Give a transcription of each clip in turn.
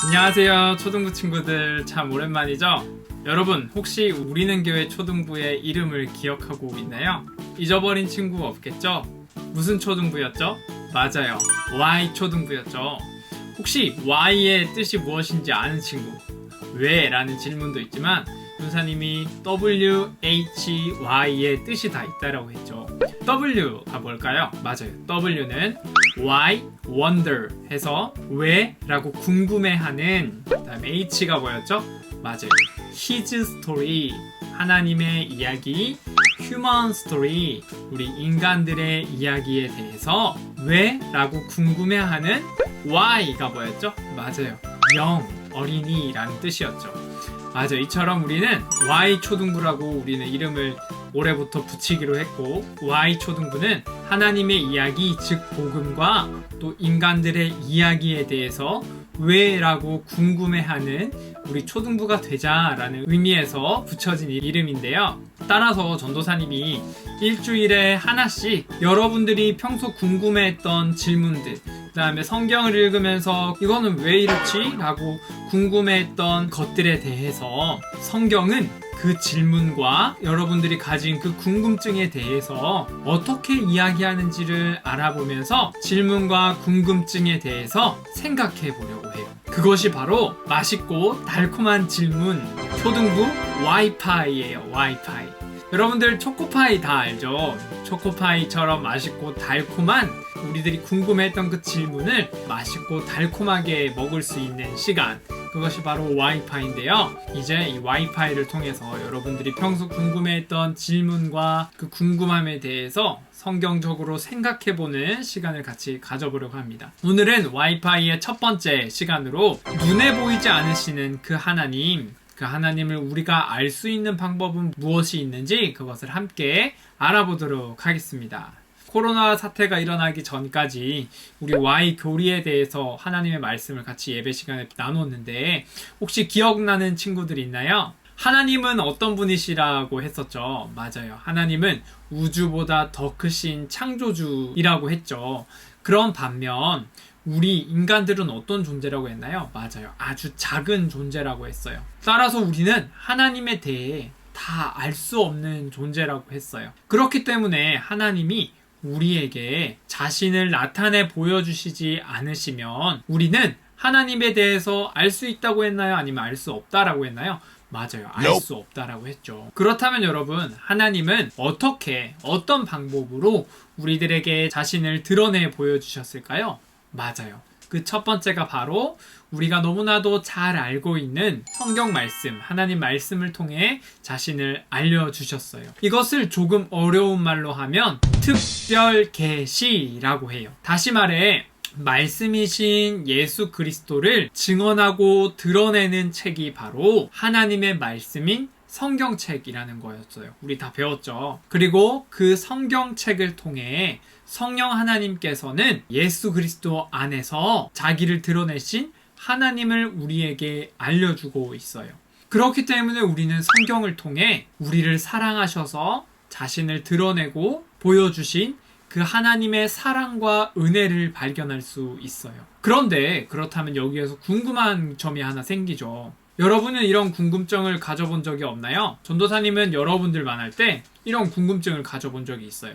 안녕하세요 초등부 친구들, 참 오랜만이죠? 여러분 혹시 우리는 교회 초등부의 이름을 기억하고 있나요? 잊어버린 친구 없겠죠? 무슨 초등부였죠? 맞아요, Y 초등부였죠. 혹시 Y의 뜻이 무엇인지 아는 친구? 왜? 라는 질문도 있지만 교사님이 WHY의 뜻이 다 있다라고 했죠. W가 뭘까요? 맞아요, W는 Why, Wonder 해서 왜? 라고 궁금해하는. 그 다음에 H가 뭐였죠? 맞아요, His Story, 하나님의 이야기. Human Story, 우리 인간들의 이야기에 대해서 왜? 라고 궁금해하는. Y가 뭐였죠? 맞아요, 영, 어린이라는 뜻이었죠. 맞아, 이처럼 우리는 Y 초등부라고 우리는 이름을 올해부터 붙이기로 했고, Y 초등부는 하나님의 이야기, 즉 복음과 또 인간들의 이야기에 대해서 왜? 라고 궁금해하는 우리 초등부가 되자라는 의미에서 붙여진 이름인데요. 따라서 전도사님이 일주일에 하나씩 여러분들이 평소 궁금해했던 질문들, 그 다음에 성경을 읽으면서 이거는 왜 이렇지? 라고 궁금해했던 것들에 대해서 성경은 그 질문과 여러분들이 가진 그 궁금증에 대해서 어떻게 이야기하는지를 알아보면서 질문과 궁금증에 대해서 생각해 보려고 해요. 그것이 바로 맛있고 달콤한 질문, 초등부 와이파이예요. 와이파이. 여러분들 초코파이 다 알죠? 초코파이처럼 맛있고 달콤한, 우리들이 궁금해했던 그 질문을 맛있고 달콤하게 먹을 수 있는 시간, 그것이 바로 와이파이인데요. 이제 이 와이파이를 통해서 여러분들이 평소 궁금해했던 질문과 그 궁금함에 대해서 성경적으로 생각해보는 시간을 같이 가져보려고 합니다. 오늘은 와이파이의 첫 번째 시간으로 눈에 보이지 않으시는 그 하나님, 그 하나님을 우리가 알 수 있는 방법은 무엇이 있는지 그것을 함께 알아보도록 하겠습니다. 코로나 사태가 일어나기 전까지 우리 Y 교리에 대해서 하나님의 말씀을 같이 예배 시간에 나눴는데, 혹시 기억나는 친구들 있나요? 하나님은 어떤 분이시라고 했었죠? 맞아요, 하나님은 우주보다 더 크신 창조주이라고 했죠. 그런 반면 우리 인간들은 어떤 존재라고 했나요? 맞아요, 아주 작은 존재라고 했어요. 따라서 우리는 하나님에 대해 다 알 수 없는 존재라고 했어요. 그렇기 때문에 하나님이 우리에게 자신을 나타내 보여주시지 않으시면 우리는 하나님에 대해서 알 수 있다고 했나요? 아니면 알 수 없다라고 했나요? 맞아요, 알 수 없다라고 했죠. 그렇다면 여러분, 하나님은 어떻게, 어떤 방법으로 우리들에게 자신을 드러내 보여주셨을까요? 맞아요, 그 첫 번째가 바로 우리가 너무나도 잘 알고 있는 성경 말씀, 하나님 말씀을 통해 자신을 알려주셨어요. 이것을 조금 어려운 말로 하면 특별 계시라고 해요. 다시 말해, 말씀이신 예수 그리스도를 증언하고 드러내는 책이 바로 하나님의 말씀인 성경책이라는 거였어요. 우리 다 배웠죠. 그리고 그 성경책을 통해 성령 하나님께서는 예수 그리스도 안에서 자기를 드러내신 하나님을 우리에게 알려주고 있어요. 그렇기 때문에 우리는 성경을 통해 우리를 사랑하셔서 자신을 드러내고 보여주신 그 하나님의 사랑과 은혜를 발견할 수 있어요. 그런데 그렇다면 여기에서 궁금한 점이 하나 생기죠. 여러분은 이런 궁금증을 가져본 적이 없나요? 전도사님은 여러분들 만날 때 이런 궁금증을 가져본 적이 있어요.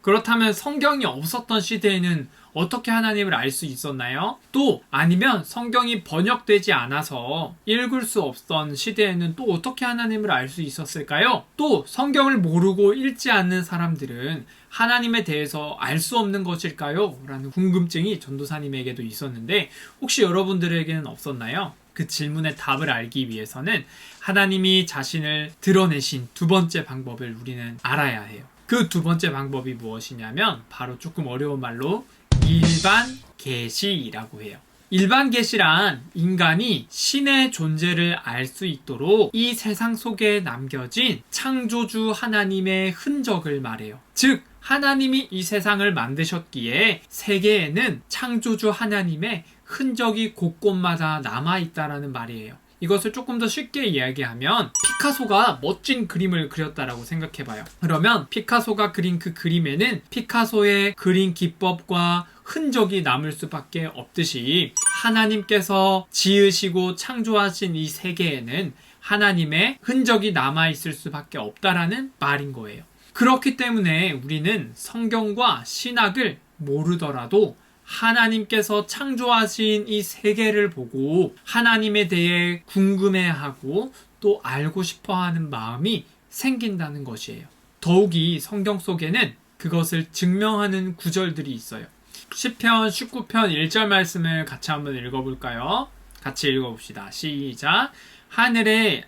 그렇다면 성경이 없었던 시대에는 어떻게 하나님을 알 수 있었나요? 또 아니면 성경이 번역되지 않아서 읽을 수 없던 시대에는 또 어떻게 하나님을 알 수 있었을까요? 또 성경을 모르고 읽지 않는 사람들은 하나님에 대해서 알 수 없는 것일까요? 라는 궁금증이 전도사님에게도 있었는데, 혹시 여러분들에게는 없었나요? 그 질문의 답을 알기 위해서는 하나님이 자신을 드러내신 두 번째 방법을 우리는 알아야 해요. 그 두 번째 방법이 무엇이냐면 바로 조금 어려운 말로 일반 계시라고 해요. 일반 계시란 인간이 신의 존재를 알 수 있도록 이 세상 속에 남겨진 창조주 하나님의 흔적을 말해요. 즉, 하나님이 이 세상을 만드셨기에 세계에는 창조주 하나님의 흔적이 곳곳마다 남아있다라는 말이에요. 이것을 조금 더 쉽게 이야기하면 피카소가 멋진 그림을 그렸다라고 생각해봐요. 그러면 피카소가 그린 그 그림에는 피카소의 그림 기법과 흔적이 남을 수밖에 없듯이 하나님께서 지으시고 창조하신 이 세계에는 하나님의 흔적이 남아있을 수밖에 없다라는 말인 거예요. 그렇기 때문에 우리는 성경과 신학을 모르더라도 하나님께서 창조하신 이 세계를 보고 하나님에 대해 궁금해하고 또 알고 싶어하는 마음이 생긴다는 것이에요. 더욱이 성경 속에는 그것을 증명하는 구절들이 있어요. 시편 19편 1절 말씀을 같이 한번 읽어볼까요? 같이 읽어봅시다. 시작. 하늘이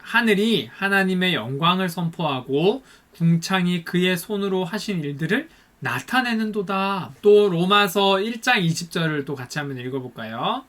하나님의 영광을 선포하고 궁창이 그의 손으로 하신 일들을 나타내는도다. 또 로마서 1장 20절을 또 같이 한번 읽어볼까요?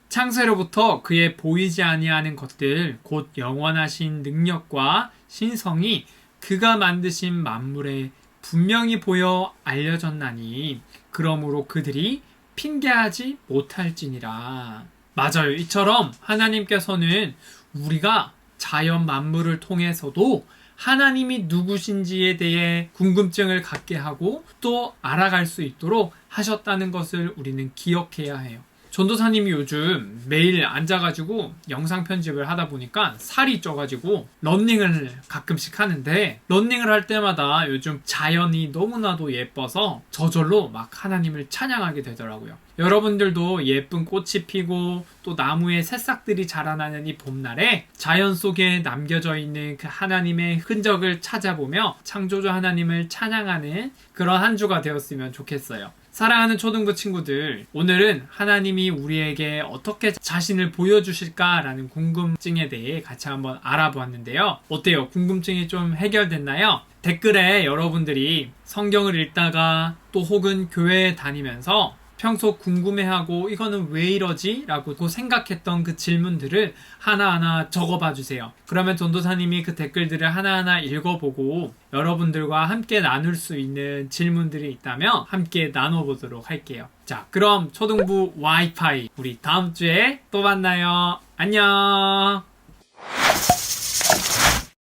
창세로부터 그의 보이지 아니하는 것들 곧 영원하신 능력과 신성이 그가 만드신 만물에 분명히 보여 알려졌나니 그러므로 그들이 핑계하지 못할지니라. 맞아요. 이처럼 하나님께서는 우리가 자연 만물을 통해서도 하나님이 누구신지에 대해 궁금증을 갖게 하고 또 알아갈 수 있도록 하셨다는 것을 우리는 기억해야 해요. 전도사님이 요즘 매일 앉아가지고 영상 편집을 하다 보니까 살이 쪄가지고 러닝을 가끔씩 하는데, 러닝을 할 때마다 요즘 자연이 너무나도 예뻐서 저절로 막 하나님을 찬양하게 되더라고요. 여러분들도 예쁜 꽃이 피고 또 나무에 새싹들이 자라나는 이 봄날에 자연 속에 남겨져 있는 그 하나님의 흔적을 찾아보며 창조주 하나님을 찬양하는 그런 한 주가 되었으면 좋겠어요. 사랑하는 초등부 친구들, 오늘은 하나님이 우리에게 어떻게 자신을 보여주실까라는 궁금증에 대해 같이 한번 알아보았는데요. 어때요? 궁금증이 좀 해결됐나요? 댓글에 여러분들이 성경을 읽다가 또 혹은 교회에 다니면서 평소 궁금해하고 이거는 왜 이러지? 라고 생각했던 그 질문들을 하나하나 적어봐 주세요. 그러면 전도사님이 그 댓글들을 하나하나 읽어보고 여러분들과 함께 나눌 수 있는 질문들이 있다면 함께 나눠보도록 할게요. 자, 그럼 초등부 와이파이 우리 다음 주에 또 만나요. 안녕.